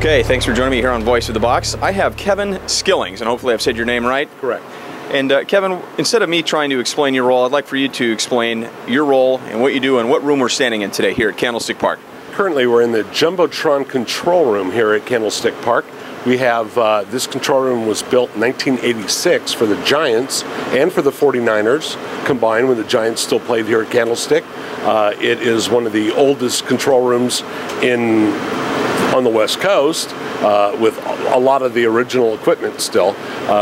Okay, thanks for joining me here on Voice of the Box. I have Kevin Skillings, and hopefully I've said your name right. Correct. And Kevin, instead of me trying to explain your role, I'd like for you to explain your role and what you do and what room we're standing in today here at Candlestick Park. Currently we're in the Jumbotron control room here at Candlestick Park. We have, this control room was built in 1986 for the Giants and for the 49ers, combined when the Giants still played here at Candlestick. It is one of the oldest control rooms on the West Coast, with a lot of the original equipment still.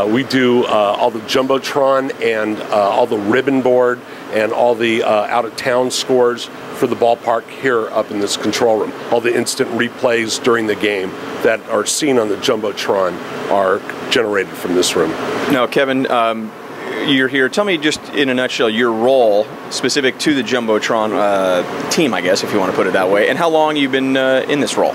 We do all the Jumbotron and all the ribbon board and all the out-of-town scores for the ballpark here up in this control room. All the instant replays during the game that are seen on the Jumbotron are generated from this room. Now, Kevin, you're here. Tell me just in a nutshell your role specific to the Jumbotron team, I guess, if you want to put it that way, and how long you've been in this role.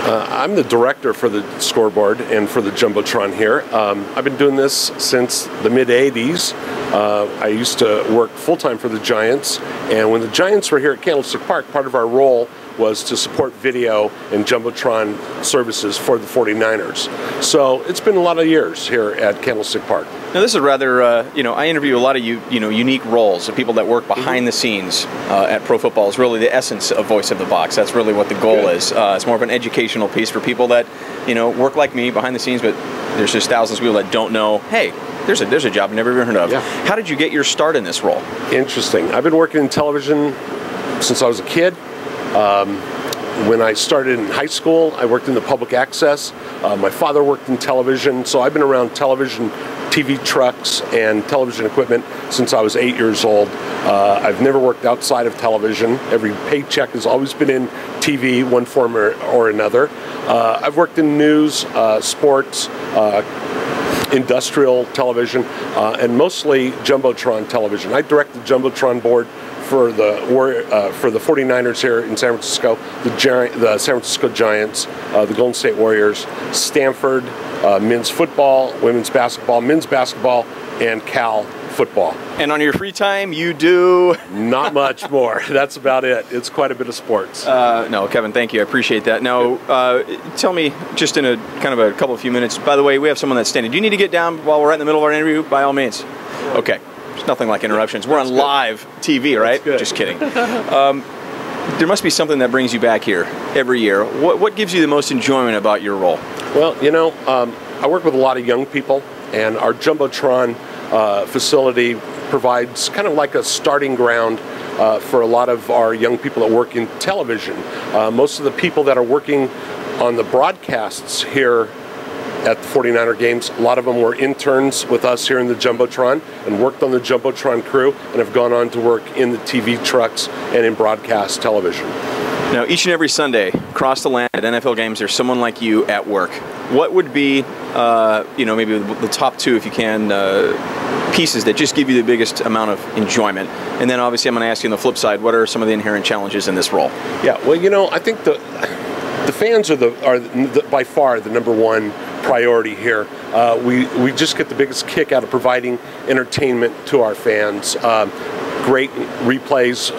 I'm the director for the scoreboard and for the Jumbotron here. I've been doing this since the mid-'80s. I used to work full-time for the Giants, and when the Giants were here at Candlestick Park, part of our role was to support video and Jumbotron services for the 49ers. So it's been a lot of years here at Candlestick Park. Now this is rather, I interview a lot of unique roles of people that work behind the scenes at pro football. Is really the essence of Voice of the Box. That's really what the goal is. It's more of an educational piece for people that, work like me behind the scenes, but there's just thousands of people that don't know, hey, there's a job I've never even heard of. Yeah. How did you get your start in this role? Interesting. I've been working in television since I was a kid. When I started in high school, I worked in the public access. My father worked in television, so I've been around television, TV trucks, and television equipment since I was 8 years old. I've never worked outside of television. Every paycheck has always been in TV, one form or another. I've worked in news, sports, industrial television, and mostly Jumbotron television. I direct the Jumbotron board for the 49ers here in San Francisco, the San Francisco Giants, the Golden State Warriors, Stanford, men's football, women's basketball, men's basketball, and Cal football. And on your free time, you do? Not much more. That's about it. It's quite a bit of sports. No, Kevin, thank you. I appreciate that. Now, tell me, just in a kind of a couple of few minutes, by the way, we have someone that's standing. Do you need to get down while we're right in the middle of our interview? By all means. Okay. There's nothing like interruptions. We're on live TV, right? Just kidding. There must be something that brings you back here every year. What gives you the most enjoyment about your role? Well, I work with a lot of young people, and our Jumbotron facility provides kind of like a starting ground for a lot of our young people that work in television. Most of the people that are working on the broadcasts here at the 49er games, a lot of them were interns with us here in the Jumbotron and worked on the Jumbotron crew and have gone on to work in the TV trucks and in broadcast television. Now, each and every Sunday, across the land at NFL games, there's someone like you at work. What would be, maybe the top two, if you can, pieces that just give you the biggest amount of enjoyment? And then, obviously, I'm going to ask you on the flip side, what are some of the inherent challenges in this role? Yeah, well, I think the fans are by far the number one priority here. We just get the biggest kick out of providing entertainment to our fans. Great replays,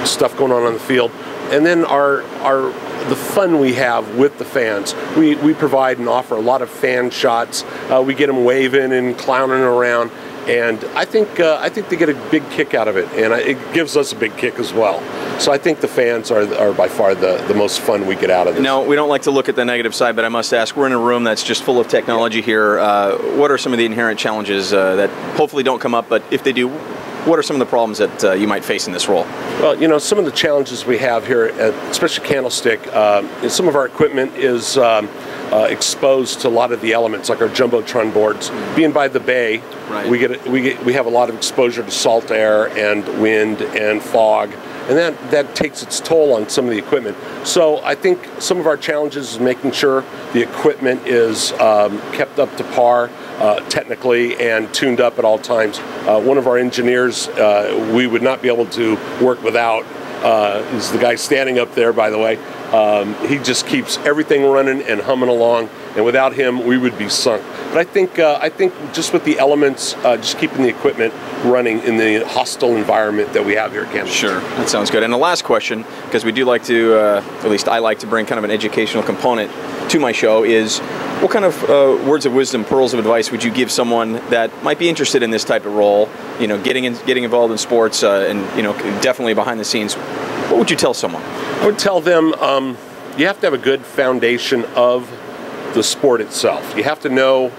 stuff going on the field, and then the fun we have with the fans. We provide and offer a lot of fan shots. We get them waving and clowning around, and I think they get a big kick out of it, and it gives us a big kick as well. So I think the fans are by far the most fun we get out of this. No, we don't like to look at the negative side, but I must ask, we're in a room that's just full of technology here. What are some of the inherent challenges that hopefully don't come up, but if they do, what are some of the problems that you might face in this role? Well, some of the challenges we have here, especially Candlestick, some of our equipment is exposed to a lot of the elements, like our Jumbotron boards. Being by the bay, right, we have a lot of exposure to salt air and wind and fog, and that takes its toll on some of the equipment. So I think some of our challenges is making sure the equipment is kept up to par technically and tuned up at all times. One of our engineers we would not be able to work without is the guy standing up there, by the way. He just keeps everything running and humming along, and without him, we would be sunk. But I think just with the elements, just keeping the equipment running in the hostile environment that we have here at Candlestick. Sure, that sounds good. And the last question, because we do like to, at least I like to bring kind of an educational component to my show is, what kind of words of wisdom, pearls of advice would you give someone that might be interested in this type of role, you know, getting involved in sports and, you know, definitely behind the scenes? What would you tell someone? I would tell them you have to have a good foundation of the sport itself. You have to know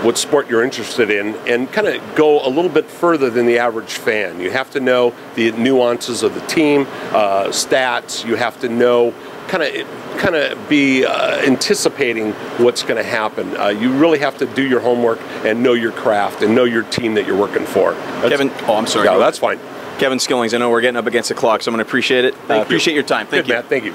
what sport you're interested in and kind of go a little bit further than the average fan. You have to know the nuances of the team, stats. You have to know, kind of be anticipating what's going to happen. You really have to do your homework and know your craft and know your team that you're working for. Kevin, I'm sorry. No, that's fine. Kevin Skillings, I know we're getting up against the clock, so I'm going to appreciate it. Appreciate your time. Thank you. Matt, thank you.